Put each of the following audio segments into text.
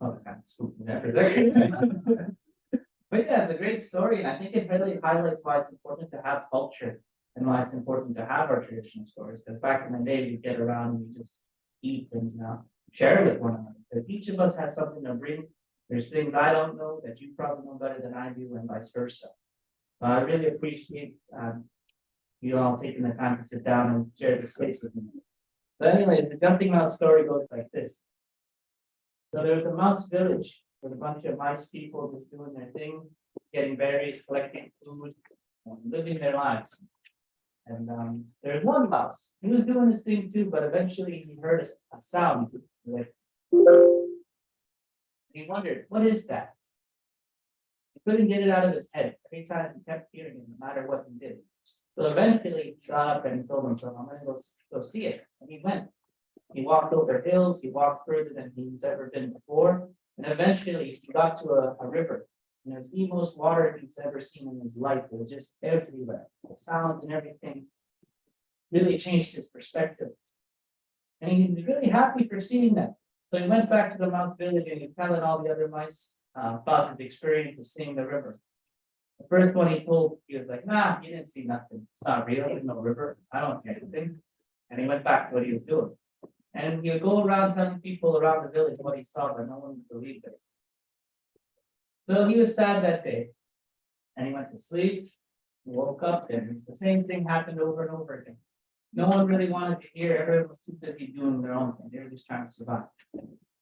Oh, kind of spooked there for a second. But yeah, it's a great story, and I think it really highlights why it's important to have culture and why it's important to have our traditional stories. Because back in the day, we get around and we just eat and share with one another. Because each of us has something to bring. There's things I don't know that you probably know better than I do, and vice versa. I really appreciate you all taking the time to sit down and share the space with me. But anyways, the jumping mouse story goes like this. So there was a mouse village with a bunch of mice people just doing their thing, getting berries, collecting food, and living their lives. And there was one mouse. He was doing his thing too, but eventually he heard a sound. Like, he wondered, what is that? He couldn't get it out of his head. Every time he kept hearing it, no matter what he did. So eventually he got up and told himself, I'm gonna go see it. And he went. He walked over hills, he walked further than he's ever been before. And eventually he got to a river. And it was the most water he's ever seen in his life. It was just everywhere. The sounds and everything really changed his perspective. And he was really happy for seeing that. So he went back to the mouse village and he was telling all the other mice about his experience of seeing the river. The first one he told, he was like, nah, you didn't see nothing. It's not real, there's no river. I don't get anything. And he went back to what he was doing. And he would go around telling people around the village what he saw, but no one would believe it. So he was sad that day. And he went to sleep. He woke up and the same thing happened over and over again. No one really wanted to hear. Everyone was too busy doing their own thing. They were just trying to survive.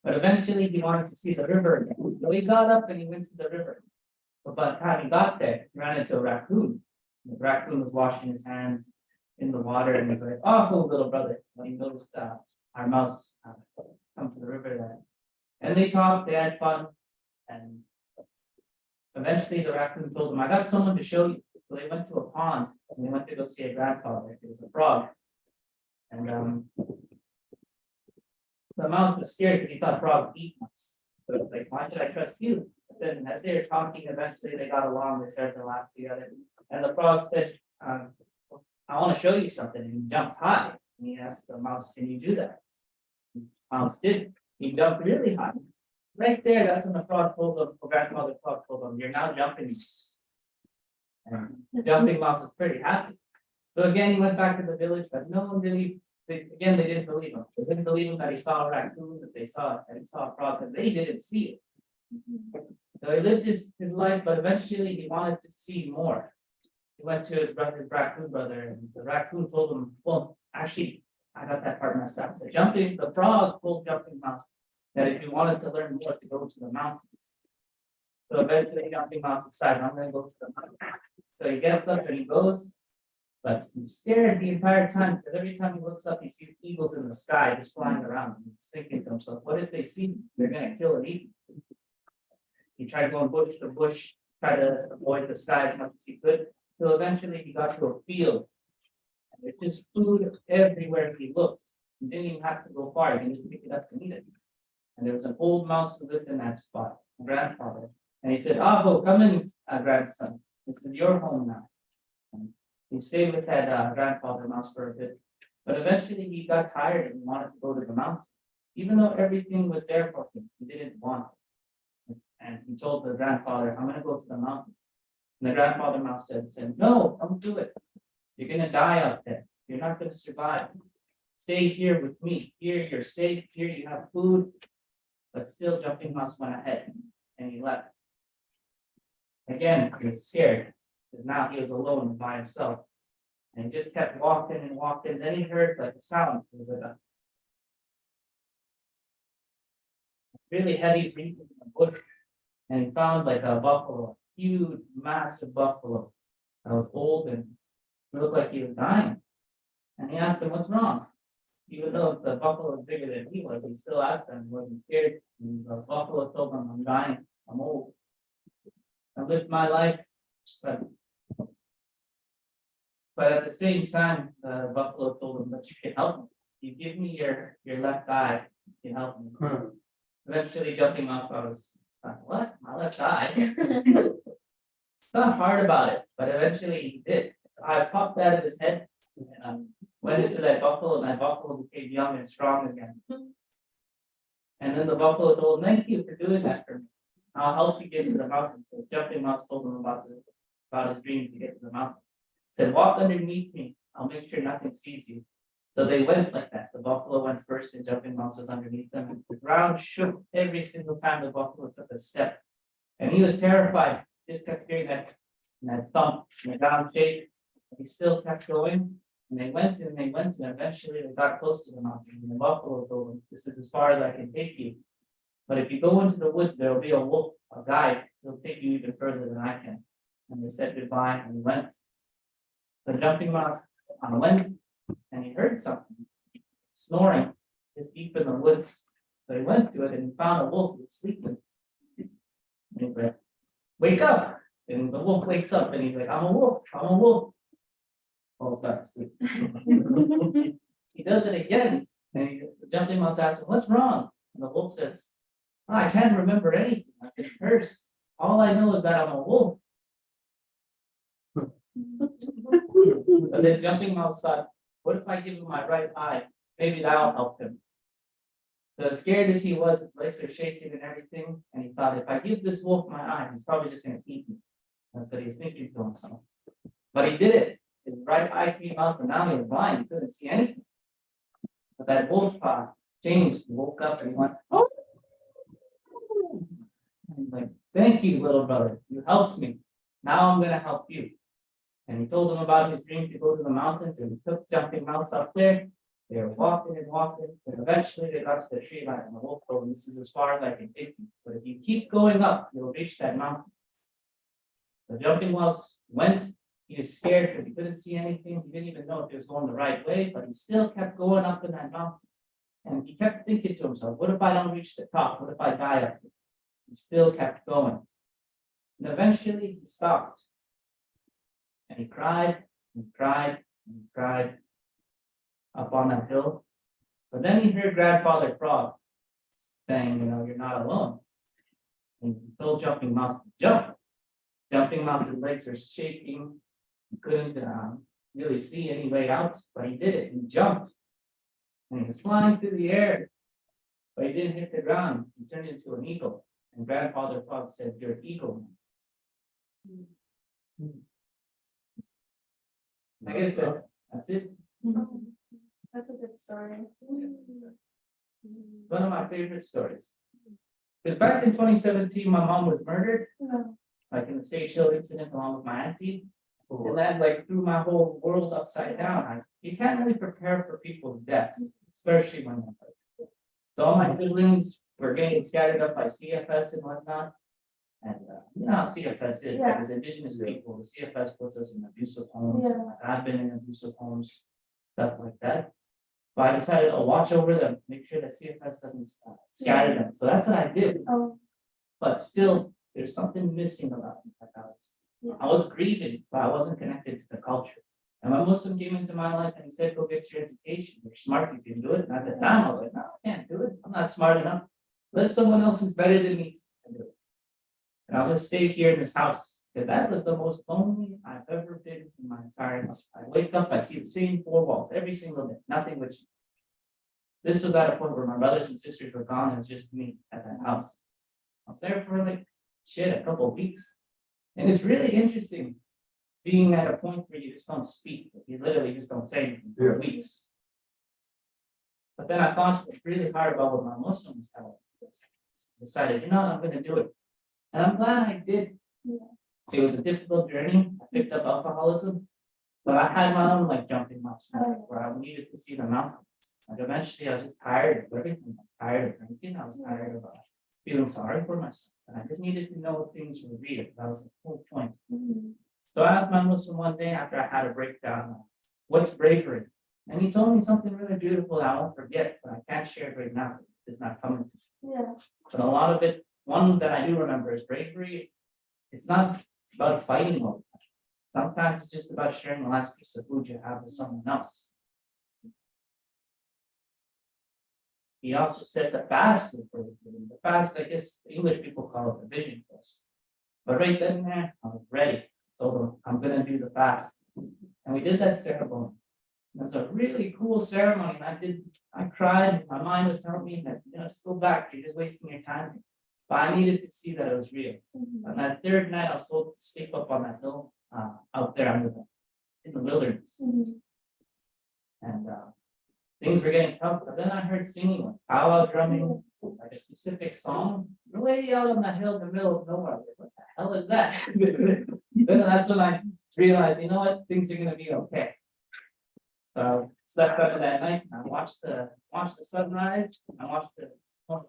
But eventually he wanted to see the river again. So he got up and he went to the river. But by the time he got there, he ran into a raccoon. The raccoon was washing his hands in the water and he's like, oh, little brother. When he noticed our mouse come to the river there. And they talked, they had fun. And eventually the raccoon told him, I got someone to show you. So they went to a pond and they went to go see a grandfather. It was a frog. And the mouse was scared because he thought frogs eat mice. So it's like, why should I trust you? But then as they were talking, eventually they got along, they started to laugh together. And the frog said, I want to show you something. And he jumped high. And he asked the mouse, can you do that? The mouse did. He jumped really high. Right there, that's when the frog told him, the grandmother frog told him, you're now jumping. And the jumping mouse was pretty happy. So again, he went back to the village, but no one really, they didn't believe him. They didn't believe him that he saw a raccoon, that he saw a frog, because they didn't see it. So he lived his life, but eventually he wanted to see more. He went to his raccoon brother, and the raccoon told him, well, actually, I got that part messed up. So the frog told jumping mouse that if he wanted to learn more, to go to the mountains. So eventually jumping mouse decided, I'm gonna go to the mountains. So he gets up and he goes, but he's scared the entire time because every time he looks up, he sees eagles in the sky just flying around. And he's thinking to himself, what if they see me? They're gonna kill an eagle. He tried going bush to bush, try to avoid the sky as much as he could. So eventually he got to a field. And there's just food everywhere he looked. He didn't even have to go far, he can just pick it up and eat it. And there was an old mouse who lived in that spot, a grandfather. And he said, Avo, come in, grandson. This is your home now. And he stayed with that grandfather mouse for a bit. But eventually he got tired and wanted to go to the mountains. Even though everything was there for him, he didn't want it. And he told the grandfather, I'm going to go to the mountains. And the grandfather mouse said, no, don't do it. You're going to die out there. You're not going to survive. Stay here with me. Here you're safe. Here you have food. But still jumping mouse went ahead and he left. Again, he was scared because now he was alone by himself. And he just kept walking and walking. Then he heard like a sound. It was like a really heavy breathing in the bush. And he found like a buffalo, a huge, massive buffalo that was old and looked like he was dying. And he asked him, what's wrong? Even though the buffalo was bigger than he was, he still asked him, he wasn't scared. And the buffalo told him, I'm dying, I'm old. I lived my life, but at the same time, the buffalo told him that you can help me. You give me your left eye, you can help me. Eventually, jumping mouse thought was, what? My left eye? It's not hard about it, but eventually he did. I popped out of his head, and went into that buffalo, and that buffalo became young and strong again. And then the buffalo told, "Thank you for doing that for me. I'll help you get to the mountains." So Jumping Mouse told him about his dream to get to the mountains. Said, "Walk underneath me. I'll make sure nothing sees you." So they went like that. The buffalo went first, and Jumping Mouse was underneath them. And the ground shook every single time the buffalo took a step, and he was terrified. Just kept hearing that thump and the ground shake. He still kept going. And they went and they went, and eventually they got close to the mountain. And the buffalo told him, "This is as far as I can take you. But if you go into the woods, there will be a wolf, a guide. He'll take you even further than I can." And they said goodbye and he went. The Jumping Mouse went, and he heard something snoring just deep in the woods. So he went to it and he found a wolf who was sleeping. And he's like, "Wake up." And the wolf wakes up and he's like, "I'm a wolf, I'm a wolf." Falls back to sleep. He does it again. And the Jumping Mouse asks him, "What's wrong?" And the wolf says, "Oh, I can't remember anything. I've been cursed. All I know is that I'm a wolf." But then Jumping Mouse thought, "What if I give him my right eye? Maybe that'll help him." So as scared as he was, his legs are shaking and everything. And he thought, if I give this wolf my eye, he's probably just going to eat me. That's what he's thinking to himself. But he did it. His right eye came out, and now he was blind. He couldn't see anything. But that wolf changed. He woke up and he went, "Oh." And he's like, "Thank you, little brother. You helped me. Now I'm going to help you." And he told him about his dream to go to the mountains, and he took Jumping Mouse up there. They were walking and walking, and eventually they got to the tree line, and the wolf told him, "This is as far as I can take you. But if you keep going up, you'll reach that mountain." The Jumping Mouse went. He was scared because he couldn't see anything. He didn't even know if he was going the right way, but he still kept going up in that mountain. And he kept thinking to himself, "What if I don't reach the top? What if I die up here?" He still kept going. And eventually he stopped. And he cried and cried and cried up on that hill. But then he heard Grandfather Frog saying, "You're not alone." And he told Jumping Mouse to jump. Jumping Mouse's legs are shaking. He couldn't really see any way out, but he did it. He jumped. And he was flying through the air, but he didn't hit the ground. He turned into an eagle. And Grandfather Frog said, "You're an eagle." I guess that's it. That's a good story. It's one of my favorite stories. Because back in 2017, my mom was murdered, like in the Sage Hill incident along with my auntie. And that threw my whole world upside down. You can't really prepare for people's deaths, especially when they're hurt. So all my siblings were getting scattered up by CFS and whatnot. And you know how CFS is, like as Indigenous people, the CFS puts us in abusive homes. I've been in abusive homes, stuff like that. But I decided to watch over them, make sure that CFS doesn't scatter them. So that's what I did. But still, there's something missing about me. I was grieving, but I wasn't connected to the culture. And when Mosom came into my life and he said, "Go get your education. You're smart, you can do it." And at the time, I was like, "No, I can't do it. I'm not smart enough. Let someone else who's better than me do it." And I'll just stay here in this house. Because that was the most lonely I've ever been in my entire life. I wake up, I see the same four walls every single day, nothing would change. This was at a point where my brothers and sisters were gone, and it was just me at that house. I was there for a couple of weeks. And it's really interesting being at a point where you just don't speak. You literally just don't say anything for weeks. But then I thought it was really hard about what my Muslims had. Decided, I'm going to do it. And I'm glad I did. It was a difficult journey. I picked up alcoholism, but I had my own Jumping Mouse where I needed to see the mountains. And eventually I was just tired of everything. I was tired of drinking. I was tired of feeling sorry for myself. And I just needed to know things were real. That was the whole point. So I asked my Muslim one day after I had a breakdown, "What's bravery?" And he told me something really beautiful that I won't forget, but I can't share it right now. It's not coming to me. But a lot of it, one that I do remember is bravery. It's not about fighting all the time. Sometimes it's just about sharing the last piece of food you have with someone else. He also said the fast was bravery. The fast, I guess English people call it the vision quest. But right then and there, I was ready. Told him, "I'm going to do the fast." And we did that ceremony. That's a really cool ceremony. And I cried. My mind was telling me that, just go back. You're just wasting your time. But I needed to see that it was real. And that third night, I was told to stick up on that hill out there in the wilderness. And things were getting tough. But then I heard singing, like powwow drumming, like a specific song, way out on that hill in the middle of nowhere. Like, what the hell is that? Then that's when I realized, you know what, things are gonna be okay. So I slept better that night. I watched the sunrise. I watched the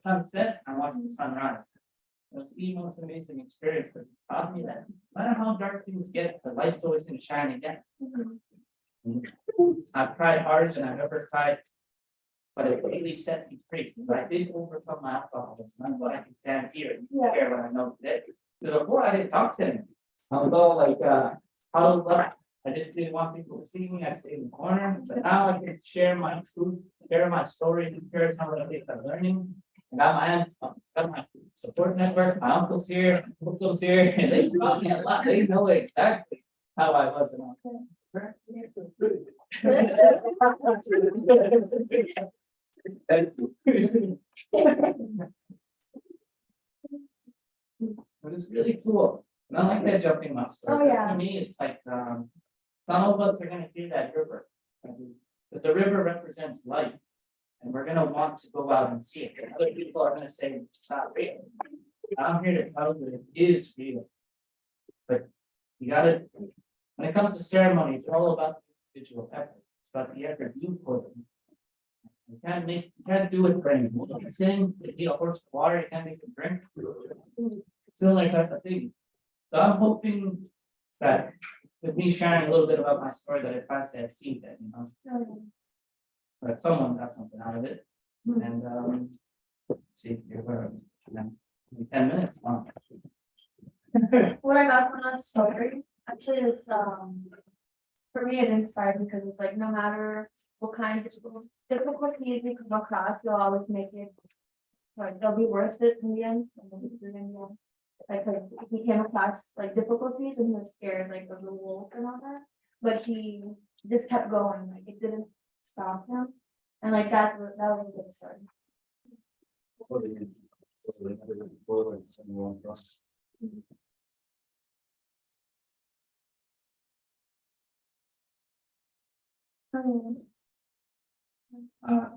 sunset. I watched the sunrise. It was the most amazing experience because it taught me that no matter how dark things get, the light's always going to shine again. I've tried harder than I've ever tried, but it really set me free. But I did overcome my alcoholism. That's why I can stand here and care what I know today. Before I didn't talk to him. I was all like, I just didn't want people to see me. I stayed in the corner. But now I can share my truth, share my story, share some of the things I'm learning. I got my support network. My uncle's here, uncle's here, and they taught me a lot. They know exactly how I was. Thank you. But it's really cool. And I like that jumping off story. Oh, yeah. For me, it's like some of us are gonna hear that river. But the river represents life. And we're gonna want to go out and see it. And other people are gonna say it's not real. I'm here to tell you that it is real. But you gotta, when it comes to ceremony, it's all about the individual effort. It's about the effort you put in. You can't do it for anyone. You can sing, you need a horse of water, you can't make it drink. Similar type of thing. So I'm hoping that with me sharing a little bit about my story that I passed that seed that, but someone got something out of it. And let's see here, where are we? 10 minutes. Oh. What I got from that story, actually, it's for me, it inspired because it's like no matter what kind of difficulties you come across, you'll always make it. Like they'll be worth it in the end. Like he came across like difficulties and he was scared like of the wolf and all that, but he just kept going. Like it didn't stop him, and like that was a good story.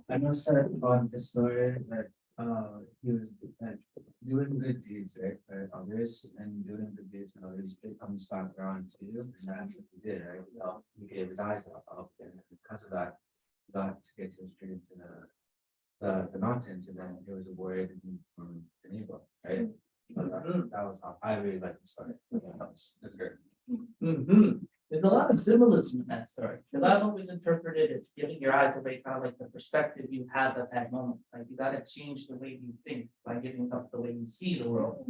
I must have on the story that he was doing good deeds, right, for others, and doing good deeds and others, it comes back around to you, and that's what he did, right? He gave his eyes up, and because of that, he got to get to the street to the mountains, and then he was awarded from the Nehiyaw, right? So that was how I really like the story. That's good. There's a lot of symbolism in that story, because I've always interpreted it's giving your eyes away, kind of like the perspective you have at that moment. Like you gotta change the way you think by giving up the way you see the world.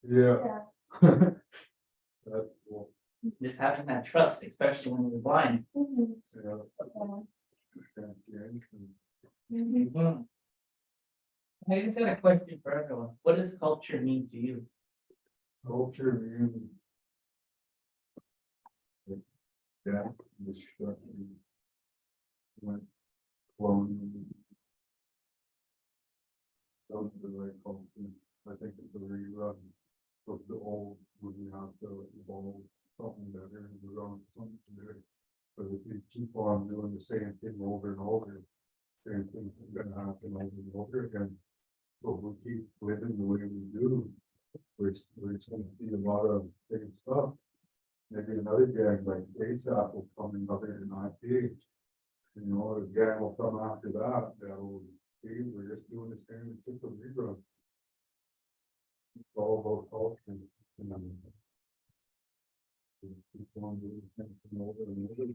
Yeah. That's cool. Just having that trust, especially when you're blind. Yeah. I just had a question for everyone. What does culture mean to you? Culture means. Yeah, destruction. Like cloning. Those are the right culture. I think it's a rerun of the old when you have to evolve something better and move on to something better. But if you keep on doing the same thing over and over, same thing is gonna happen over and over again. But we keep living the way we do. We're gonna see a lot of same stuff. Maybe another gang like ASAP will come another IP. You know, a gang will come after that. That will be, we're just doing the same, it's just a rerun. It's all about culture. Keep on doing things over and over.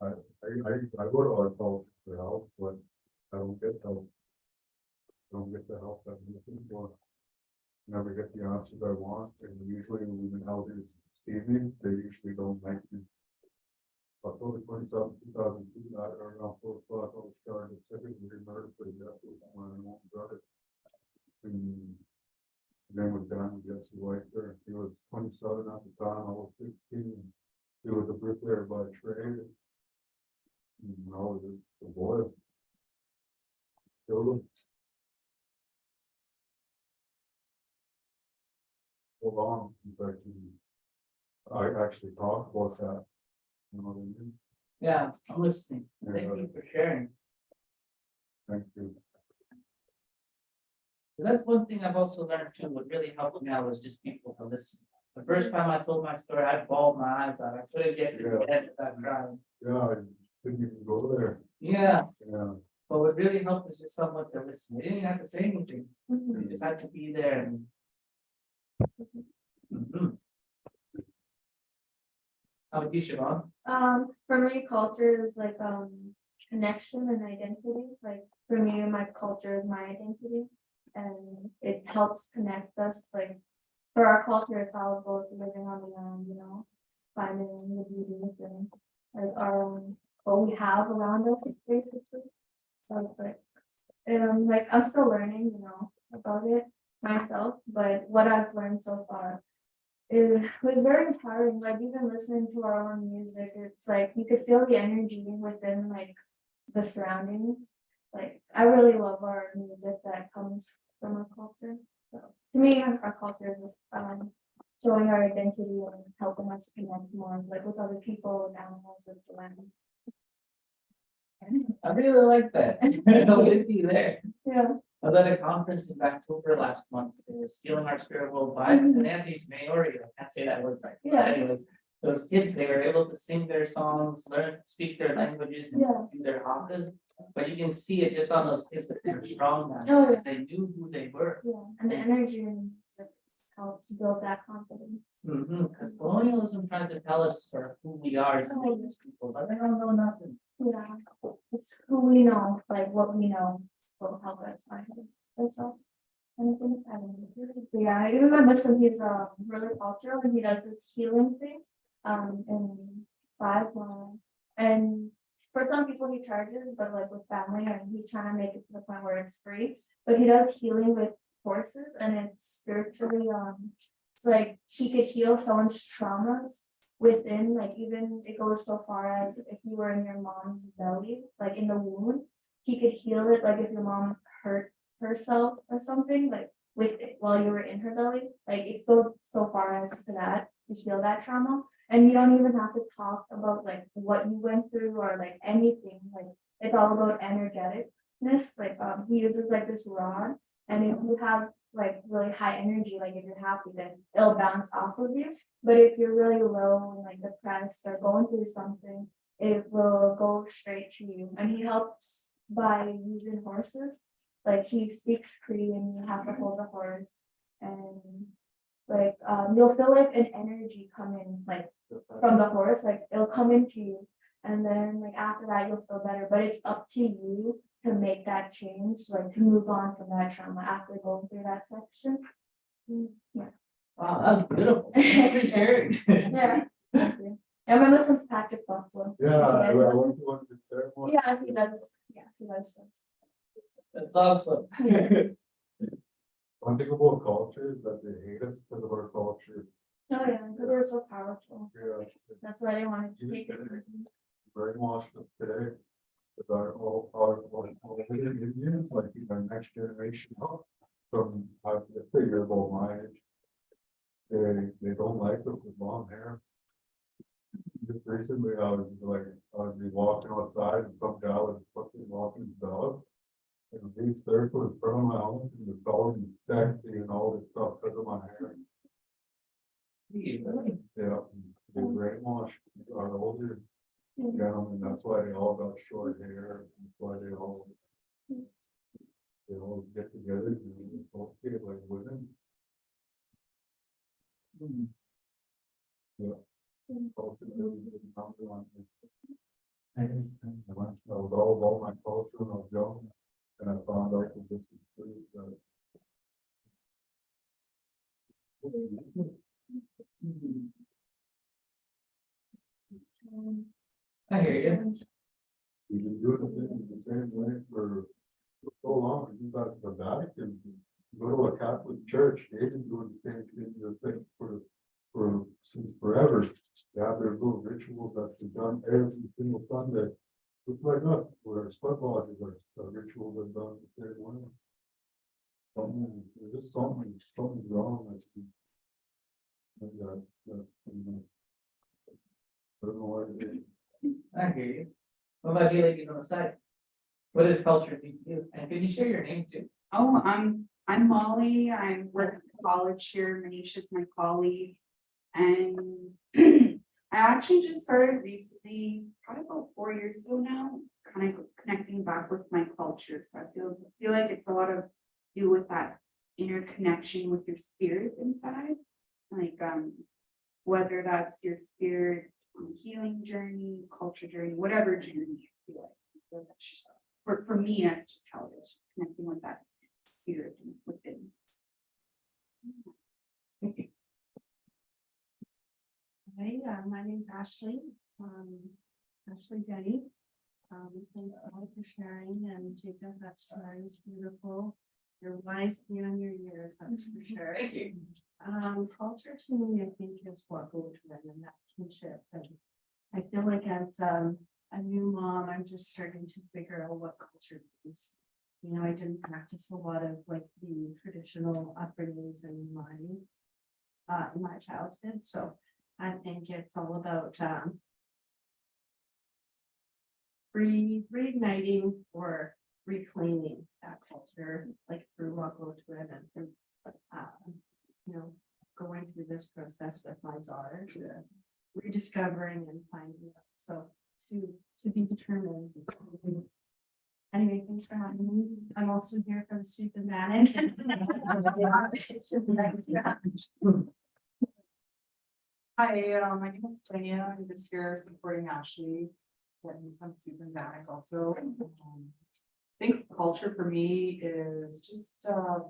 I go to our culture for help, but I don't get help. I don't get the help that I'm looking for. Never get the answers I want, and usually when the elders see me, they usually don't like me. October 27, 2002, around 4 o'clock, I was charged with second degree murder for the death of my own brother. And then was done, Jesse Whiter. He was 27 at the time, I was 16. He was a bricklayer by trade. No, the boys. Killed them. Hold on, in fact, I actually talked about that. You know what I mean? Yeah, I'm listening. Thank Yeah. you for sharing. Thank you. That's one thing I've also learned too, what really helped me out was just people to listen. The first time I told my story, I bawled my eyes out. I couldn't get to the end without crying. Yeah, I didn't even go there. Yeah, Yeah, but what really helped was just someone to listen. They didn't have to say anything. Mhm. They just had to be there and. Mhm. How about you, Siobhan? For me, culture is like, connection and identity, like, for me, my culture is my identity. And it helps connect us, like, for our culture, it's all about living on the land, you know, finding the beauty within, like, our own, what we have around us, basically. So it's like I'm still learning, you know, about it myself, but what I've learned so far, it was very empowering, like even listening to our own music, it's like you could feel the energy within like the surroundings. Like I really love our music that comes from our culture. So to me, our culture is just showing our identity and helping us connect more like with other people and animals with the land. I really like that. I'm with you there. Yeah. I was at a conference in Vancouver last month. It was Healing Our Spirit Worldwide, and they had these Maori, I can't say that word right. But Yeah. anyways, those kids, they were able to sing their songs, learn, speak their languages, and Yeah. do their haka. But you can see it just on those kids that they were strong now, Oh, yeah. because they knew who they were. Yeah, and the energy and music helps build that confidence. Because colonialism tries to tell us for who we are as indigenous people, but they don't know nothing. Yeah, it's who we know, like what we know will help us find ourselves. And I think, I don't know, yeah, even my Muslim, he's really cultural and he does this healing thing, in 5 months. And for some people he charges, but like with family, and he's trying to make it to the point where it's free. But he does healing with horses and it's spiritually, it's like he could heal someone's traumas within, like even it goes so far as if you were in your mom's belly, like in the womb, he could heal it, like if your mom hurt herself or something, like with it while you were in her belly, like it goes so far as to that, to heal that trauma. And you don't even have to talk about like what you went through or like anything, like it's all about energeticness, like he uses like this rod, and if you have like really high energy, like if you're happy, then it'll bounce off of you. But if you're really low and like depressed or going through something, it will go straight to you. And he helps by using horses. Like he speaks Cree and you have to hold the horse. And like you'll feel like an energy coming like from the horse, like it'll come into you. And then like after that you'll feel better. But it's up to you to make that change, like to move on from that trauma after going through that section. Yeah. Wow, that was beautiful. Thank you for sharing. Yeah. Thank you. Yeah, my Muslim's Patrick Buffalo. yeah, I went to one of the ceremonies. Yeah, he does. Yeah, he does. That's awesome. One thing about culture is that they hate us because of our culture. Oh yeah, because they're so powerful. Yeah, That's why they wanted to take it. brainwashed us today. With all the Indians, like our next generation up from, I figure about my age. They don't like us with long hair. Just recently, I would be walking outside and some guy was fucking walking his dog. And a big circle in front of my house and the dog and sexy and all this stuff because of my hair. Really? Yeah, they brainwashed our older gentlemen, that's why they all got short hair, that's why they all get together and associate like women. Hmm. Culture doesn't come to one. I guess thanks so much. I was all my culture when I was young, and I found out that this is true, that I hear you. we've been doing things the same way for so long, you got the Vatican, you go to a Catholic church, they've been doing the same thing for since forever. They have their little rituals that's been done every single Sunday. With done the same way. There's just something wrong, I see. And I don't know what it is. I hear you. What about you ladies on the side? What does culture mean to you? And can you share your name too? Oh, I'm Molly. I'm working at college here. Manisha's my colleague. And I actually just started recently, probably about 4 years ago now, kind of connecting back with my culture. So I feel like it's a lot of do with that inner connection with your spirit inside. Like whether that's your spirit on a healing journey, culture journey, whatever journey you feel like. So that's just for me, that's just how it is, just connecting with that spirit within. Hi, my name's Ashley, Ashley Jenny. Thanks all for sharing, and Jacob, that's very beautiful. You're wise beyond your years, that's for sure. Thank you. Culture to me, I think, is what goes with and that kinship. And I feel like as a new mom, I'm just starting to figure out what culture is. You know, I didn't practice a lot of like the traditional upbringings in my childhood, so I think it's all about reigniting or reclaiming that culture, like through what goes with it, and through, you know, going through this process with my daughter, rediscovering and finding out. So to be determined. Anyway, thanks for having me. I'm also here for the soup and manic. Hi, my name is Videa. I'm just here supporting Ashley, getting some soup and bag also. I think culture for me is just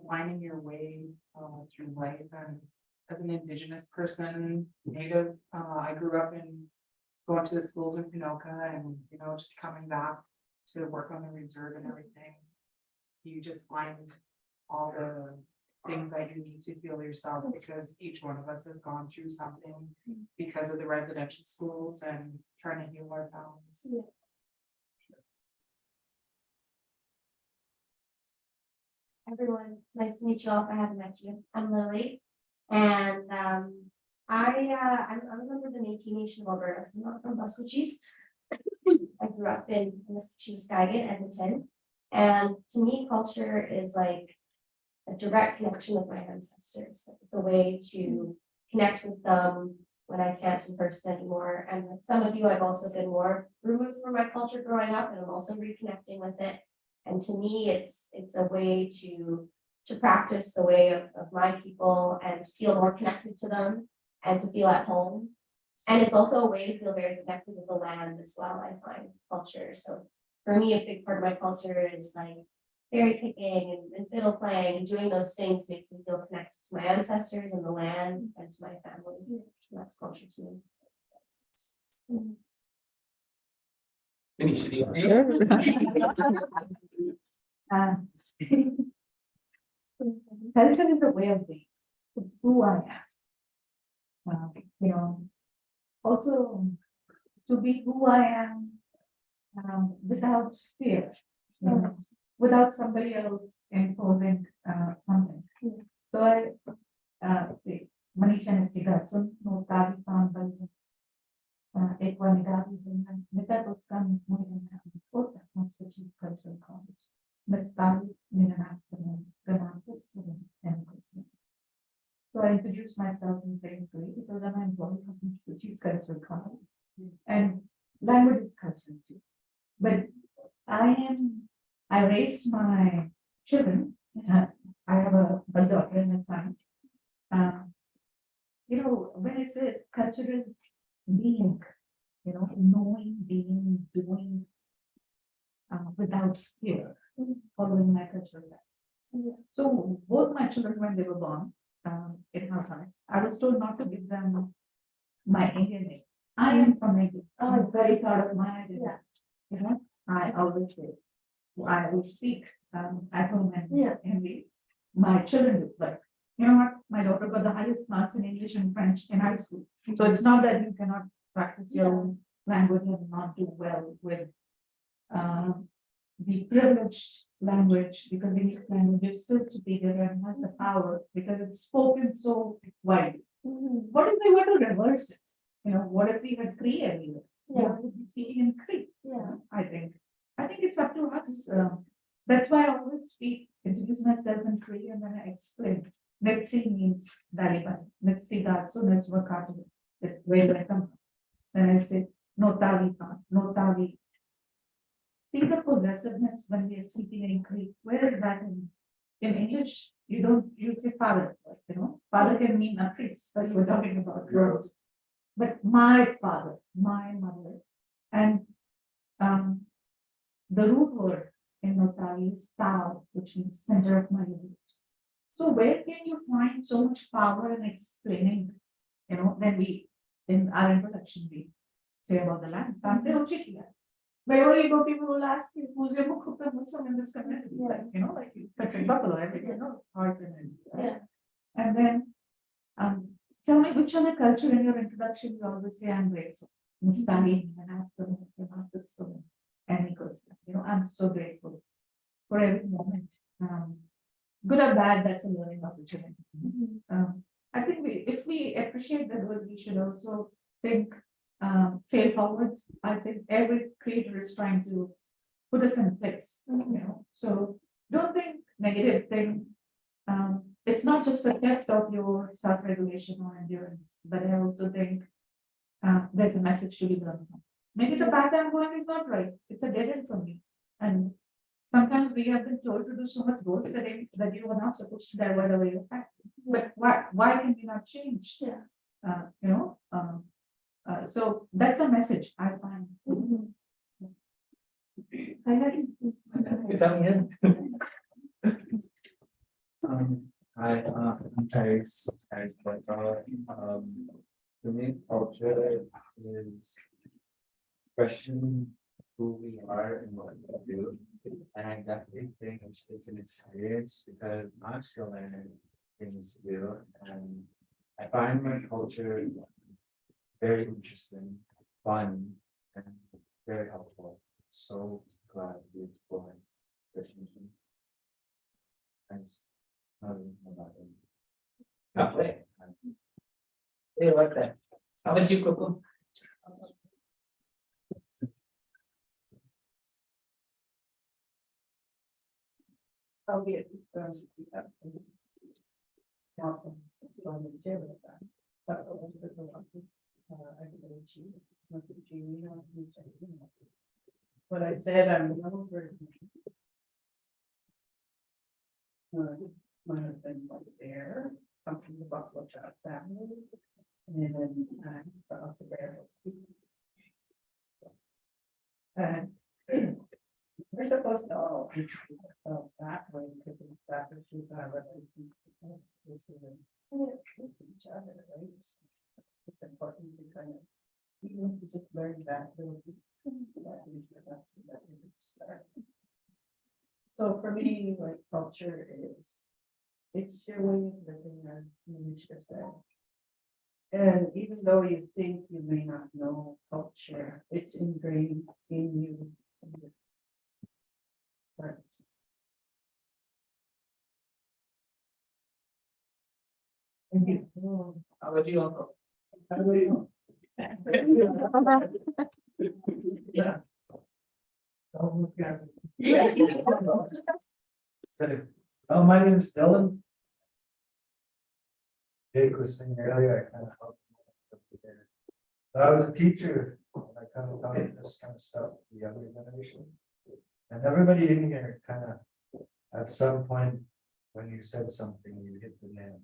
finding your way through life. And as an Indigenous person, Native, I grew up in going to the schools in Pinoca, and you know, just coming back to work on the reserve and everything. You just find all the things that you need to heal yourself, because each one of us has gone through something because of the residential schools and trying to heal our families. Yeah. Everyone, it's nice to meet you all. If I haven't met you, I'm Lily, and I'm a member of the Métis Nation of Alberta. So I'm not from Maskwacis. I grew up in Maskwacis, Edmonton, and to me, culture is like a direct connection with my ancestors. It's a way to connect with them when I can't in person anymore. And with some of you, I've also been more removed from my culture growing up, and I'm also reconnecting with it. And to me, it's a way to practice the way of my people and feel more connected to them and to feel at home. And it's also a way to feel very connected with the land as well, I find culture. So for me, a big part of my culture is like berry picking and fiddle playing, and doing those things makes me feel connected to my ancestors and the land and to my family. And that's culture to me. Culture is a way of being. It's who I am. You know, also to be who I am without fear, you know, without somebody else imposing something. So I say, Manisha and Iethka, so no Tavi found Iethka and Nehiyaw comes more than Maskwacis Cultural College. Mestari, Minanastaman, Ganatas, and Mosom. So I introduced myself in various ways because I'm employed of Maskwacis Cultural College, and language is culture too. But I raised my children. I have a daughter and a son. You know, when I say culture is being, you know, knowing, being, doing, without fear, following my cultural values. So both my children, when they were born, in our house, I was told not to give them my Indian names. I am from India. I'm very proud of my identity. You know, I always say, I will speak at home and Hindi. My children do, like, you know what, my daughter got the highest marks in English and French in high school. So it's not that you cannot practice your own language and not do well with the privileged language, because the English language is still superior and has the power, because it's spoken so widely. What if they were to reverse it? You know, what if we had Cree everywhere? Yeah. What would be speaking in Cree? Yeah. I think it's up to us. That's why I always introduce myself in Cree and then I explain. Metsi means Daliban. Metsi so let's work out of it. Where do I come from? Then I say, no tavi, no tavi. See the possessiveness when we are speaking in Cree. Where is that in English? You don't use say father, you know. Father can mean a priest, but we're talking about girls. But my father, my mother, and the root word in Notari is Tao, which means center of my universe. So where can you find so much power in explaining, you know, when we, in our introduction, we say about the land, wherever you go, people will ask you, who's your Mukupta Mosom in this community? Like, you know, like you country buffalo, everything knows, horse and Yeah. And then, tell me which other culture in your introduction you always say I'm grateful. Mustani, and ask them, and he goes, you know, I'm so grateful for every moment. Good or bad, that's a learning opportunity. I think if we appreciate the good, we should also think fail forward. I think every creator is trying to put us in place, you know. So don't think negative thing. It's not just a test of your self-regulation or endurance, but I also think there's a message to be learned from. Maybe the path I'm going is not right. It's a dead end for me. And sometimes we have been told to do so much work that you are not supposed to divert away your path. But why can we not change? Yeah. You know, so that's a message I find. I like You tell me in. I'm Terry's brother. The main culture is questioning who we are and what we do. And I definitely think it's an experience because I'm still learning things to do. And I find my culture very interesting, fun, and very helpful. So glad you explored this mission. Thanks. About it. Halfway. Hey, what that? How about you, Coco? I'll be at But I said I'm no virgin. My husband was there, come from the Buffalo Child family. And then I also bear. And we're supposed to all be that way because of the fact that she's our refugee. Each other, right? It's important to kind of, even if you just learn that little bit. So for me, like culture is, it's your way of living, as Manisha said. And even though you think you may not know culture, it's ingrained in you. Right. Thank you. How about you, Uncle? How do you? Yeah. Don't look at it. So, my name is Dylan. Jake was saying earlier, I kind of helped him with there. But I was a teacher, and I kind of taught this kind of stuff to the younger generation. And everybody in here kind of, at some point, when you said something, you hit the nail,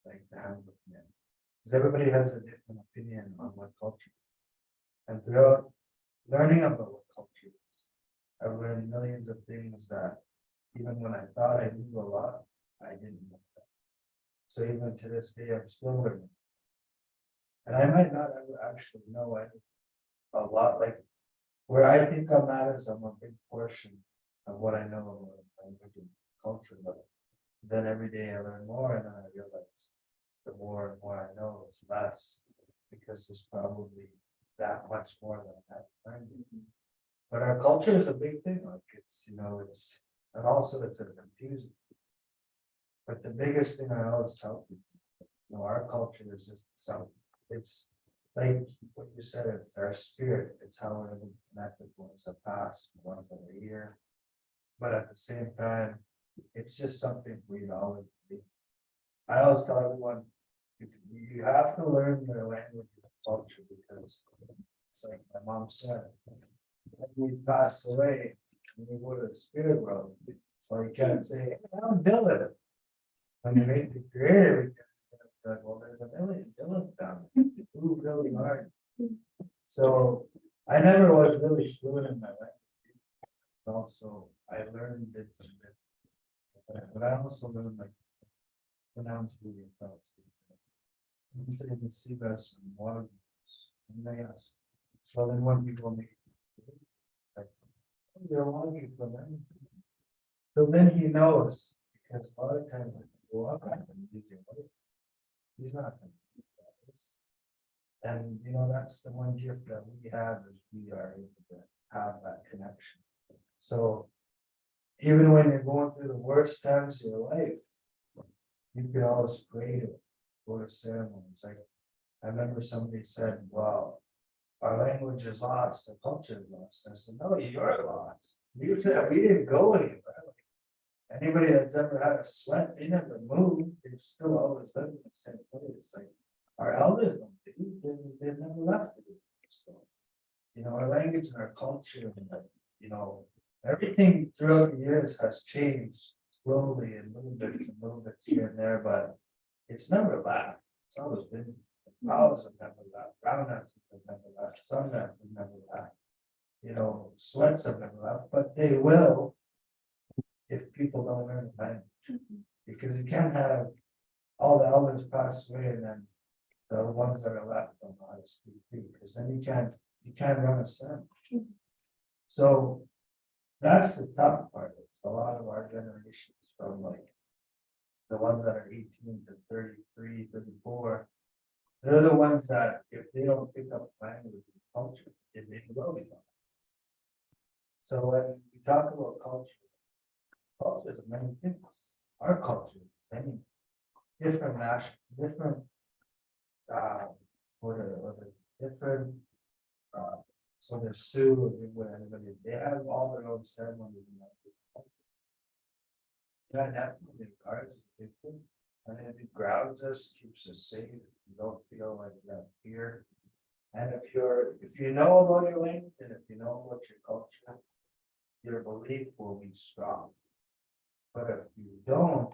like the hand of the nail. Because everybody has a different opinion on what culture is. And throughout learning about what culture is, I've learned millions of things that even when I thought I knew a lot, I didn't know that. So even to this day, I'm still learning. And I might not ever actually know a lot, like where I think I'm at is I'm a big portion of what I know about language culture, but then every day I learn more and then I realize the more and more I know, it's less because there's probably that much more than I have learned. But our culture is a big thing, like it's, you know, it's, and also it's a confusing. But the biggest thing I always tell people, you know, our culture is just something, it's like what you said, it's our spirit, it's how we're connected once a past, once a year. But at the same time, it's just something we always do. I always tell everyone, if you have to learn your language and culture, because it's like my mom said, when we pass away, when we go to the spirit world, so you can't say, I'm Dylan. When you make the creator, like, well, there's a million Dylans down there, who really are. So I never was really fluent in my language. Also, I learned bits and bits. But I also learned like pronounce really yourself. You say the sea bass and water, and they ask. So then when people make like, oh, they're walking from them. So then he knows, because a lot of times when you go up and use your voice, he's not gonna do this. And you know, that's the one gift that we have, is we are able to have that connection. So even when you're going through the worst times of your life, you can always pray to go to ceremonies. Like I remember somebody said, "Well, our language is lost, our culture is lost." I said, "No, you're lost. We didn't go anywhere. Like, anybody that's ever had a sweat, they never moved. They've still always lived in the same place. Like our elders don't do, they never left it. So, you know, our language and our culture, and you know, everything throughout the years has changed slowly and little bits here and there, but it's never left. It's always been. Cows have never left. Brownouts have never left. Sundowns have never left. You know, sweats have never left, but they will if people don't learn the language. Because you can't have all the elders pass away and then the ones that are left don't know how to speak Cree, because then you can't run a ceremony. So that's the tough part. It's a lot of our generations from like the ones that are 18 to 33, 34. They're the ones that if they don't pick up language and culture, they will be lost. So when we talk about culture is many things. Our culture is many different different different so there's Sioux, everybody, they have all their own ceremonies in that. Yeah, definitely ours is different. And it grounds us, keeps us safe, you don't feel like you have fear. And if you know about your language and if you know about your culture, your belief will be strong. But if you don't,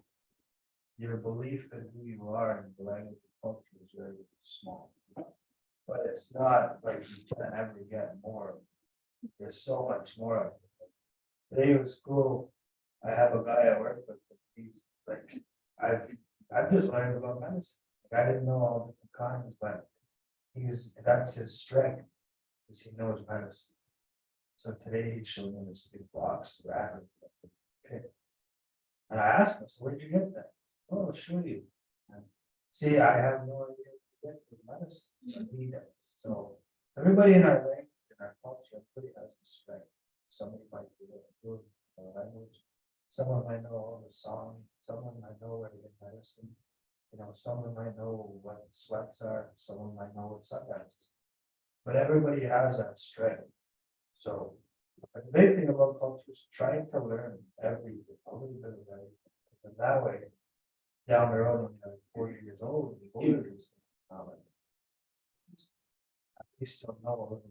your belief in who you are and the language and culture is very small. But it's not like you can ever get more. There's so much more of it. Today was cool. I have a guy I work with, he's like, I've just learned about medicine. Like, I didn't know all different kinds, but that's his strength, is he knows medicine. So today he showed me this big box of rabbit. And I asked him, so where'd you get that? Oh, I'll show you. And see, I have no idea what to get with medicine, but he does. So everybody in our language, in our culture, really has a strength. Somebody might be able to fluent in our language. Someone might know all the song, someone might know where to get medicine. You know, someone might know what sweats are, someone might know what sunrise is. But everybody has that strength. So the big thing about culture is trying to learn everything, a little bit of everything. And that way, down the road, when you're 40 years old, you go to these things, at least you'll know a little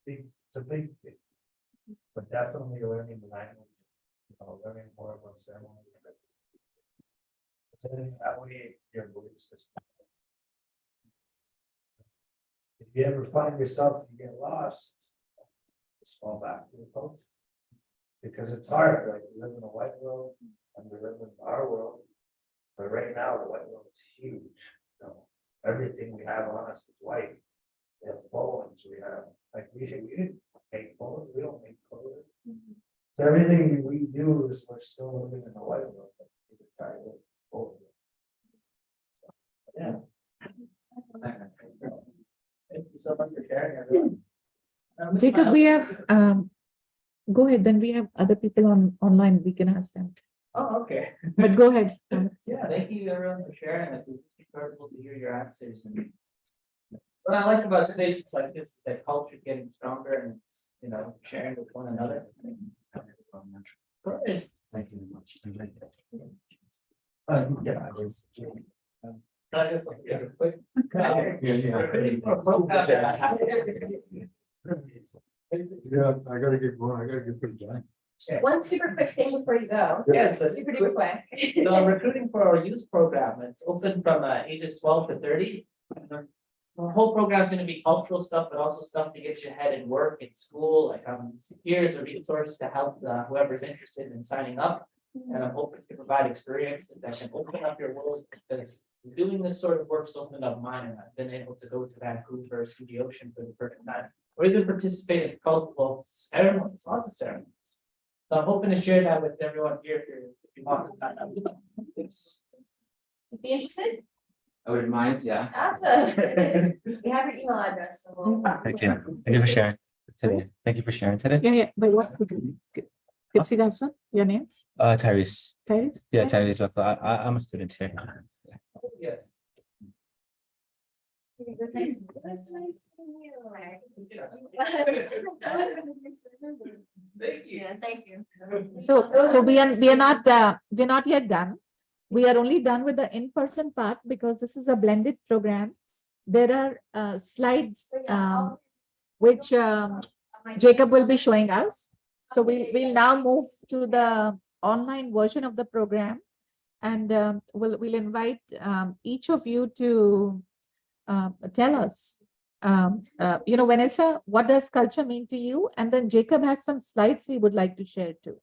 bit. It's a big thing. But definitely learning the language, you know, learning more about ceremony. So that way your belief system. If you ever find yourself, you get lost, just fall back to the culture. Because it's hard, like we live in a white world and we live in our world. But right now the white world is huge. You know, everything we have on us is white. We have phones, we have like we didn't make phones, we don't make clothes. So everything we do is we're still living in the white world, but we can try to live both. Yeah. Thank you so so much for sharing, everyone. Jacob, we have, go ahead, then we have other people online, we can ask them. Oh, okay. But go ahead. Yeah, thank you everyone for sharing. It's incredible to hear your answers and. What I like about spaces like this is that culture is getting stronger and it's, sharing with one another. Of course. Thank you very much. Yeah, I was. I just like, yeah, quick. Yeah, I gotta get going, I gotta get pretty done. One super quick thing before you go. Yes, Super duper quick. So I'm recruiting for our youth program. It's open from ages 12 to 30. The whole program is going to be cultural stuff, but also stuff to get you ahead in work, in school. Like here's a resource to help whoever's interested in signing up. And I'm hoping to provide experiences that can open up your world because doing this sort of work's opened up mine. And I've been able to go to Vancouver, see the ocean for the first time, or even participate in cultural ceremonies, lots of ceremonies. So I'm hoping to share that with everyone here if you want to sign up. Be interested? I wouldn't mind, yeah. Awesome. We have your email address. So we'll. Thank you. Thank you for sharing today. Thank you for sharing today. Yeah, but what? Could see that, sir? Your name? Tyrese. Tyrese? Yeah, Tyrese. I'm a student here. Yes. It was nice meeting you. Thank you. Yeah, thank you. So we are not yet done. We are only done with the in-person part because this is a blended program. There are slides which Jacob will be showing us. So we'll now move to the online version of the program, and we'll invite each of you to tell us, Vanessa, what does culture mean to you? And then Jacob has some slides he would like to share too.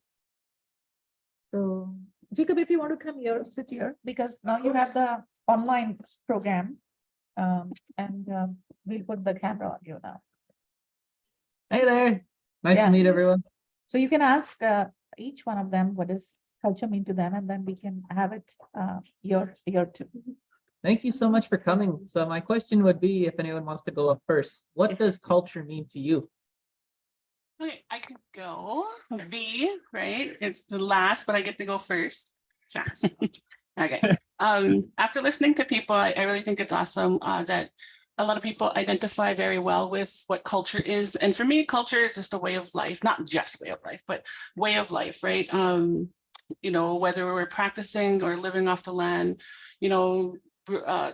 So Jacob, if you want to come here, sit here, because now you have the online program, and we'll put the camera on you now. Hey there. Nice Yeah. to meet everyone. So you can ask each one of them what does culture mean to them, and then we can have it your too. Thank you so much for coming. So my question would be, if anyone wants to go up first, what does culture mean to you? Okay, I could go. V, right? It's the last, but I get to go first. Okay. After listening to people, I really think it's awesome that a lot of people identify very well with what culture is. And for me, culture is just a way of life, not just way of life, but way of life, right? Whether we're practicing or living off the land,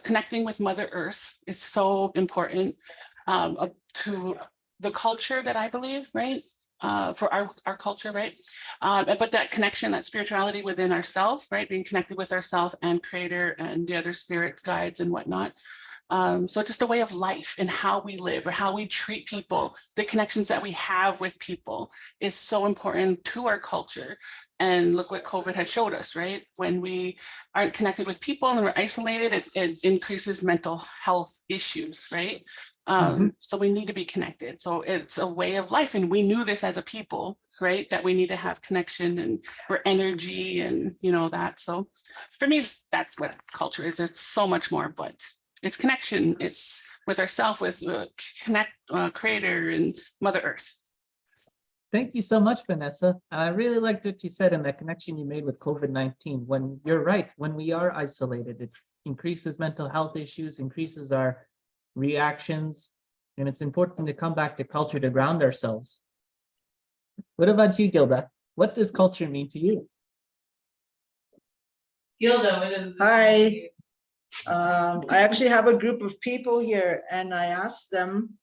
connecting with Mother Earth is so important to the culture that I believe, right? For our culture, right? But that connection, that spirituality within ourselves, right? Being connected with ourselves and Creator and the other spirit guides and whatnot. So just a way of life and how we live or how we treat people, the connections that we have with people is so important to our culture. And look what COVID has showed us, right? When we aren't connected with people and we're isolated, it increases mental health issues, right? So we need to be connected. So it's a way of life. And we knew this as a people, right? That we need to have connection and we're energy and that. So for me, that's what culture is. It's so much more, but it's connection. It's with ourselves, with Creator and Mother Earth. Thank you so much, Vanessa. I really liked what you said and that connection you made with COVID-19. When you're right, when we are isolated, it increases mental health issues, increases our reactions, and it's important to come back to culture to ground ourselves. What about you, Gilda? What does culture mean to you? Gilda, what is Hi. I actually have a group of people here and I asked them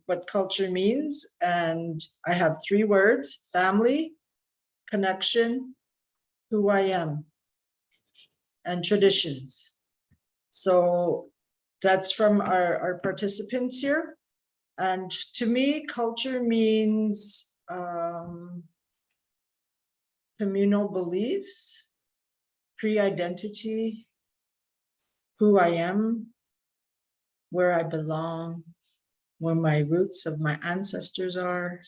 what culture means, and I have 3 words: family, connection, who I am, and traditions. So that's from our participants here. And to me, culture means communal beliefs, Cree identity, who I am, where I belong, where my roots of my ancestors are,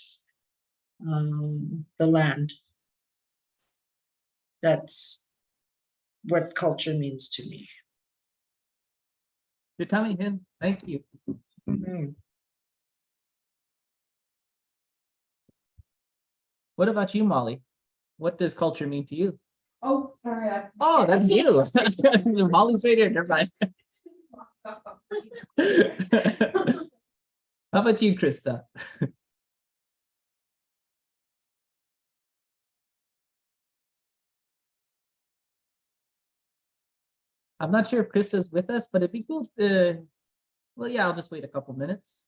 the land. That's what culture means to me. You're telling him. Thank you. Mhm. What about you, Molly? What does culture mean to you? Oh, sorry. Oh, that's you. Molly's right here. Never mind. How about you, Krista? I'm not sure if Krista's with us, but it'd be cool to, well, yeah, I'll just wait a couple minutes.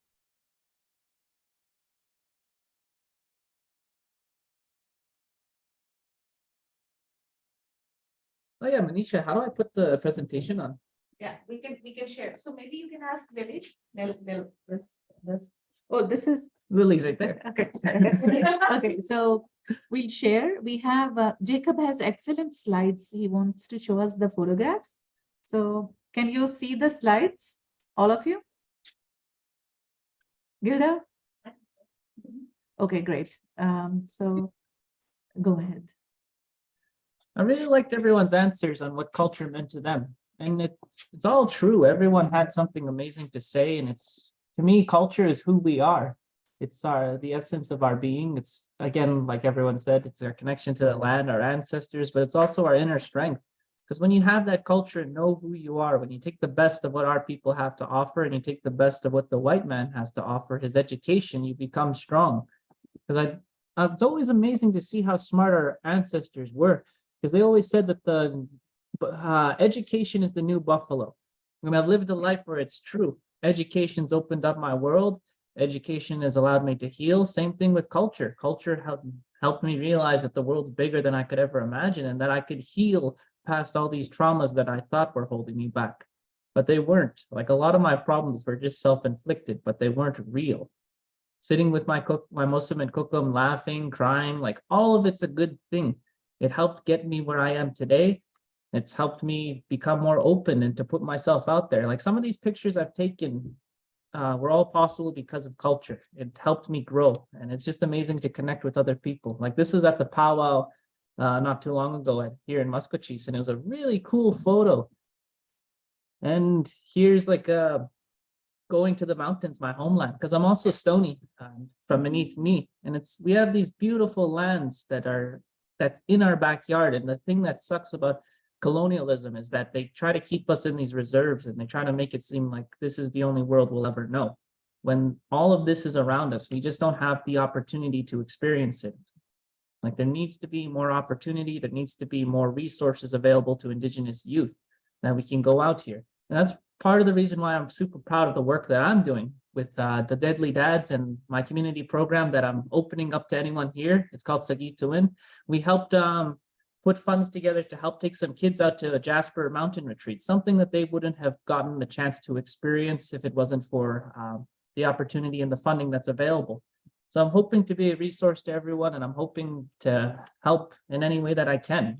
Oh yeah, Manisha, how do I put the presentation on? Yeah, we can share. So maybe you can ask Lily. This. Oh, this is, Lily's right there. okay. Sorry. Okay, so we'll share. We have, Jacob has excellent slides. He wants to show us the photographs. So can you see the slides, all of you? Gilda? Okay, great. So go ahead. I really liked everyone's answers on what culture meant to them. And it's all true. Everyone had something amazing to say. And it's, to me, culture is who we are. It's the essence of our being. It's, again, like everyone said, it's our connection to the land, our ancestors, but it's also our inner strength. Because when you have that culture and know who you are, when you take the best of what our people have to offer and you take the best of what the white man has to offer, his education, you become strong. Because it's always amazing to see how smart our ancestors were. Because they always said that the education is the new buffalo. I mean, I've lived a life where it's true. Education's opened up my world. Education has allowed me to heal. Same thing with culture. Culture helped me realize that the world's bigger than I could ever imagine and that I could heal past all these traumas that I thought were holding me back. But they weren't. Like a lot of my problems were just self-inflicted, but they weren't real. Sitting with my Mosom and Kokum, laughing, crying, like all of it's a good thing. It helped get me where I am today. It's helped me become more open and to put myself out there. Like some of these pictures I've taken were all possible because of culture. It helped me grow. And it's just amazing to connect with other people. Like this is at the powwow not too long ago here in Maskwacis, and it was a really cool photo. And here's like going to the mountains, my homeland, because I'm also Stony from Mni Thni. And we have these beautiful lands that's in our backyard. And the thing that sucks about colonialism is that they try to keep us in these reserves and they try to make it seem like this is the only world we'll ever know. When all of this is around us, we just don't have the opportunity to experience it. Like there needs to be more opportunity. There needs to be more resources available to Indigenous youth that we can go out here. And that's part of the reason why I'm super proud of the work that I'm doing with the Deadly Dads and my community program that I'm opening up to anyone here. It's called Sagituin. We helped put funds together to help take some kids out to a Jasper mountain retreat, something that they wouldn't have gotten the chance to experience if it wasn't for the opportunity and the funding that's available. So I'm hoping to be a resource to everyone, and I'm hoping to help in any way that I can.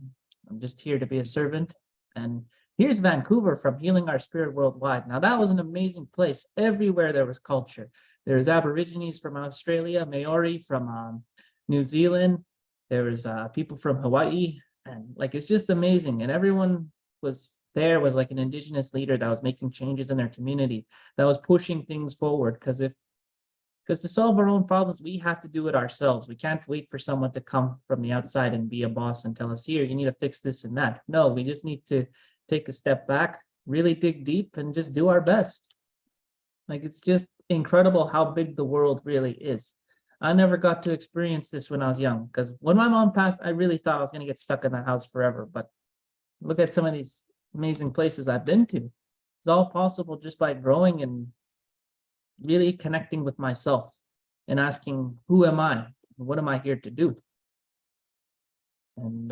I'm just here to be a servant. And here's Vancouver from Healing Our Spirit Worldwide. Now that was an amazing place. Everywhere there was culture. There's Aborigines from Australia, Maori from New Zealand. There was people from Hawaii, and like it's just amazing. And everyone was like an Indigenous leader that was making changes in their community, that was pushing things forward. Because to solve our own problems, we have to do it ourselves. We can't wait for someone to come from the outside and be a boss and tell us, here, you need to fix this and that. No, we just need to take a step back, really dig deep, and just do our best. Like, it's just incredible how big the world really is. I never got to experience this when I was young, because when my mom passed, I really thought I was going to get stuck in that house forever. But look at some of these amazing places I've been to. It's all possible just by growing and really connecting with myself and asking, who am I? What am I here to do? And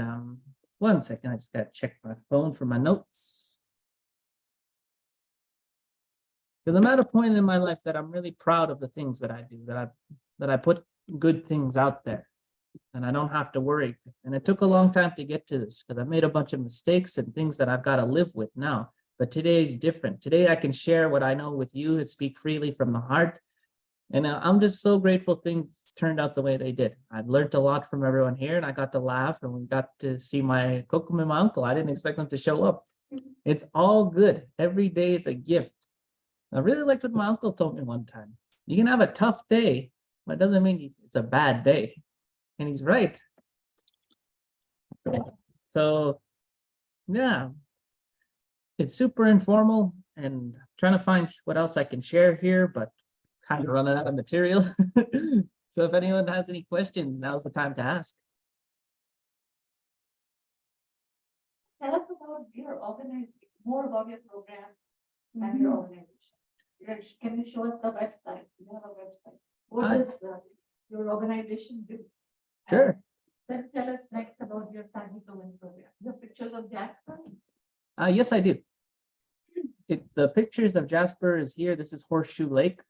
1 second, I just got to check my phone for my notes. Because I'm at a point in my life that I'm really proud of the things that I do, that I put good things out there and I don't have to worry. And it took a long time to get to this because I made a bunch of mistakes and things that I've got to live with now. But today is different. Today I can share what I know with you and speak freely from the heart. And I'm just so grateful things turned out the way they did. I've learned a lot from everyone here, and I got to laugh, and we got to see my Kokum and my uncle. I didn't expect them to show up. It's all good. Every day is a gift. I really liked what my uncle told me one time. You can have a tough day, but it doesn't mean it's a bad day. And he's right. So, yeah. It's super informal and trying to find what else I can share here, but kind of running out of material. So if anyone has any questions, now's the time to ask. Tell us about your more about your program and your organization. Can you show us the website? You have a website. What does your organization do? Sure. Then tell us next about your Sanhitowan program. The pictures of Jasper. Yes, I do. The pictures of Jasper is here. This is Horseshoe Lake.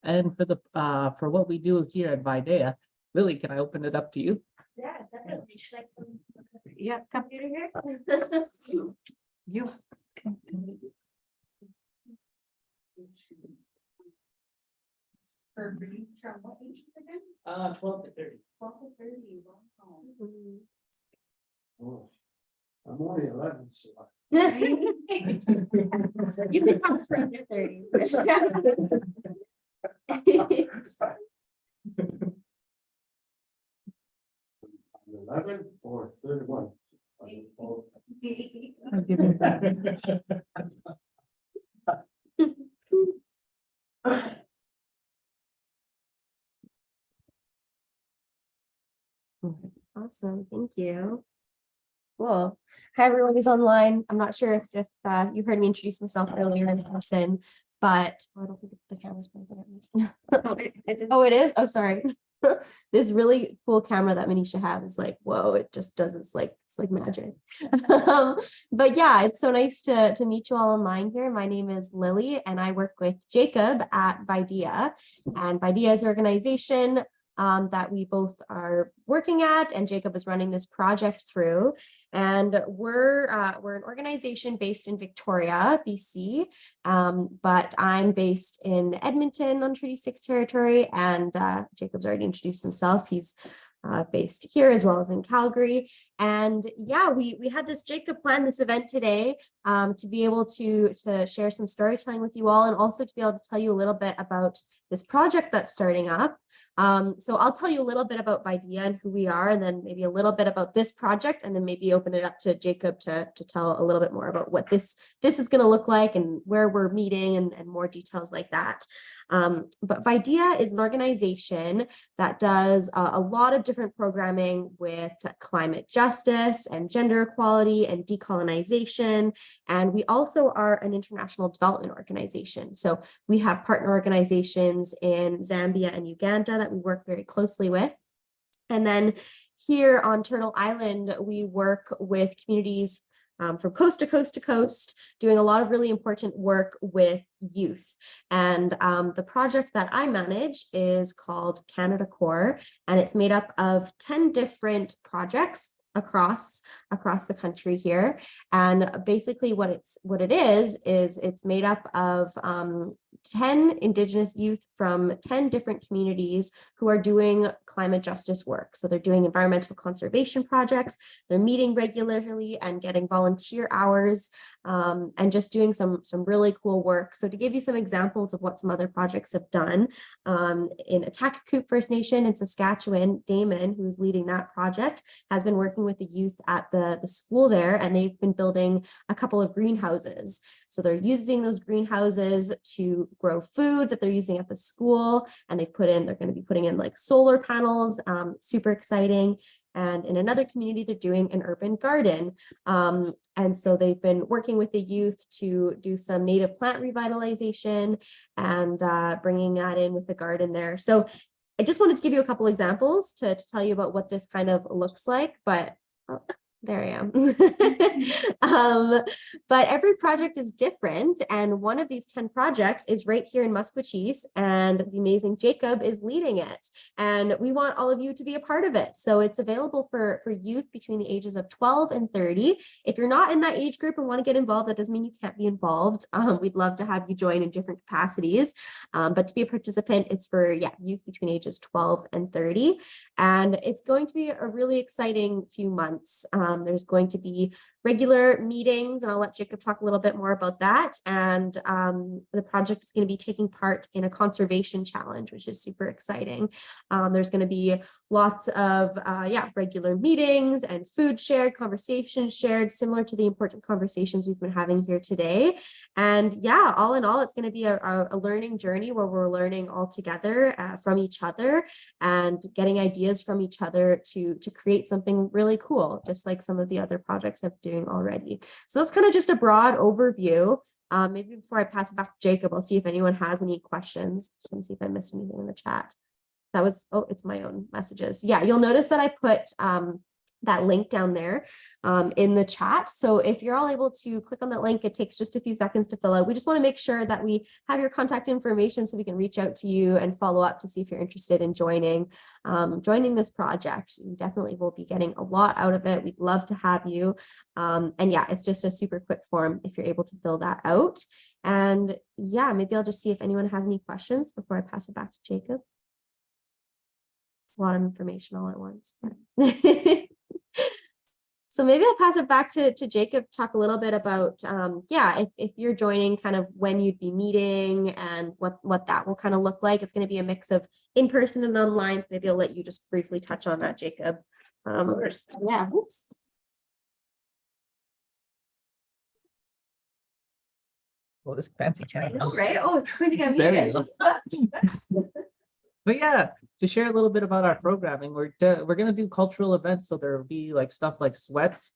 And for what we do here at Videa, Lily, can I open it up to you? Yeah, definitely. Should I some? You have computer here? You. For breeds from what ages again? 12 to 30. 12 to 30. Wow. Oh, I'm only 11, so. You can pass for under 30. 11 or 31. I'll give you that. Awesome, thank you. Cool. Hi, everyone who's online. I'm not sure if you heard me introduce myself earlier in person, but I don't think the camera's pointing at me. Oh, it is? Oh, sorry. This really cool camera that Manisha has is like, whoa, it just does, it's like magic. But yeah, it's so nice to meet you all online here. My name is Lily and I work with Jacob at Videa, and Videa is an organization that we both are working at, and Jacob is running this project through. And we're an organization based in Victoria, BC, but I'm based in Edmonton on Treaty 6 territory, and Jacob's already introduced himself. He's based here as well as in Calgary. And yeah, we had this Jacob plan this event today to be able to share some storytelling with you all, and also to be able to tell you a little bit about this project that's starting up. So I'll tell you a little bit about Videa and who we are, and then maybe a little bit about this project, and then maybe open it up to Jacob to tell a little bit more about what this is going to look like and where we're meeting and more details like that. But Videa is an organization that does a lot of different programming with climate justice and gender equality and decolonization. And we also are an international development organization. So we have partner organizations in Zambia and Uganda that we work very closely with. And then here on Turtle Island, we work with communities from coast to coast to coast, doing a lot of really important work with youth. And the project that I manage is called Canada Core, and it's made up of 10 different projects across the country here. And basically what it is it's made up of 10 Indigenous youth from 10 different communities who are doing climate justice work. So they're doing environmental conservation projects, they're meeting regularly and getting volunteer hours, and just doing some really cool work. So to give you some examples of what some other projects have done, in Atakakuk First Nation in Saskatchewan, Damon, who's leading that project, has been working with the youth at the school there, and they've been building a couple of greenhouses. So they're using those greenhouses to grow food that they're using at the school, and they're going to be putting in like solar panels, super exciting. And in another community, they're doing an urban garden. And so they've been working with the youth to do some native plant revitalization and bringing that in with the garden there. So I just wanted to give you a couple examples to tell you about what this kind of looks like, but there I am. But every project is different. And one of these 10 projects is right here in Maskwacis, and the amazing Jacob is leading it. And we want all of you to be a part of it. So it's available for youth between the ages of 12 and 30. If you're not in that age group and want to get involved, that doesn't mean you can't be involved. We'd love to have you join in different capacities. But to be a participant, it's for youth between ages 12 and 30. And it's going to be a really exciting few months. There's going to be regular meetings, and I'll let Jacob talk a little bit more about that. And the project is going to be taking part in a conservation challenge, which is super exciting. There's going to be lots of regular meetings and food shared, conversations shared, similar to the important conversations we've been having here today. And yeah, all in all, it's going to be a learning journey where we're learning all together from each other and getting ideas from each other to create something really cool, just like some of the other projects I've doing already. So that's kind of just a broad overview. Maybe before I pass it back to Jacob, I'll see if anyone has any questions. Just want to see if I missed anything in the chat. That was, oh, it's my own messages. Yeah, you'll notice that I put that link down there in the chat. So if you're all able to click on that link, it takes just a few seconds to fill out. We just want to make sure that we have your contact information so we can reach out to you and follow up to see if you're interested in joining this project. You definitely will be getting a lot out of it. We'd love to have you. And yeah, it's just a super quick form if you're able to fill that out. And yeah, maybe I'll just see if anyone has any questions before I pass it back to Jacob. A lot of information all at once. But so maybe I'll pass it back to Jacob to talk a little bit about, if you're joining, kind of when you'd be meeting and what that will kind of look like. It's going to be a mix of in-person and online. So maybe I'll let you just briefly touch on that, Jacob. Yeah, oops. Well, this fancy camera. Right? Oh, it's going to get There muted. you go. But yeah, to share a little bit about our programming, we're going to do cultural events. So there will be like stuff like sweats.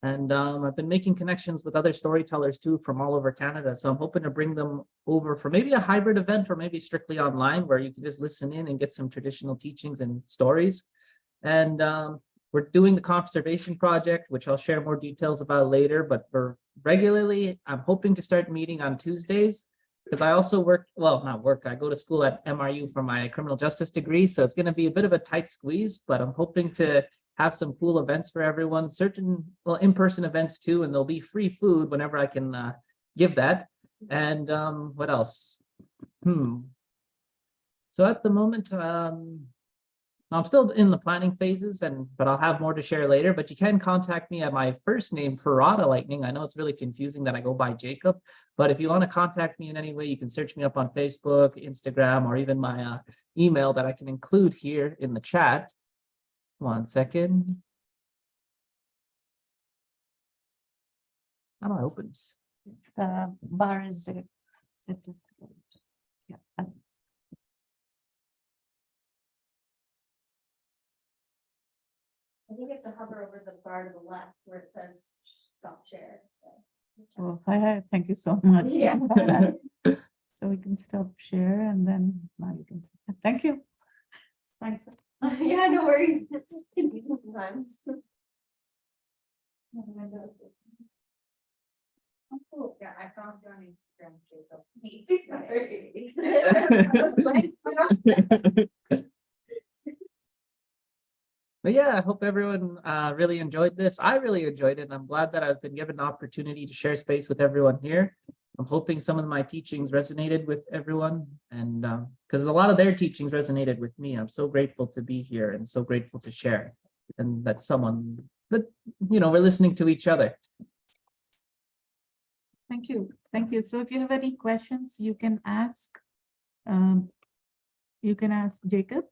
And I've been making connections with other storytellers too from all over Canada. So I'm hoping to bring them over for maybe a hybrid event or maybe strictly online where you can just listen in and get some traditional teachings and stories. And we're doing the conservation project, which I'll share more details about later. But I'm hoping to start meeting on Tuesdays. Because I also I go to school at MRU for my criminal justice degree. So it's going to be a bit of a tight squeeze, but I'm hoping to have some cool events for everyone, in-person events too, and there'll be free food whenever I can give that. And what else? So at the moment, I'm still in the planning phases, but I'll have more to share later. But you can contact me at my first name, Ferrada Lightning. I know it's really confusing that I go by Jacob, but if you want to contact me in any way, you can search me up on Facebook, Instagram, or even my email that I can include here in the chat. 1 second. How do I open this? The bar is it's just yeah. I think it's to hover over the bar to the left where it says stop share. Oh, hi, thank you so much. Yeah. So we can stop share and then now you can see. Thank you. Thanks. Yeah, no worries. Confusing sometimes. Oh, yeah, I found you on Instagram, Jacob. But yeah, I hope everyone really enjoyed this. I really enjoyed it. And I'm glad that I've been given the opportunity to share space with everyone here. I'm hoping some of my teachings resonated with everyone, and because a lot of their teachings resonated with me. I'm so grateful to be here and so grateful to share, and that we're listening to each other. Thank you. Thank you. So if you have any questions, you can ask Jacob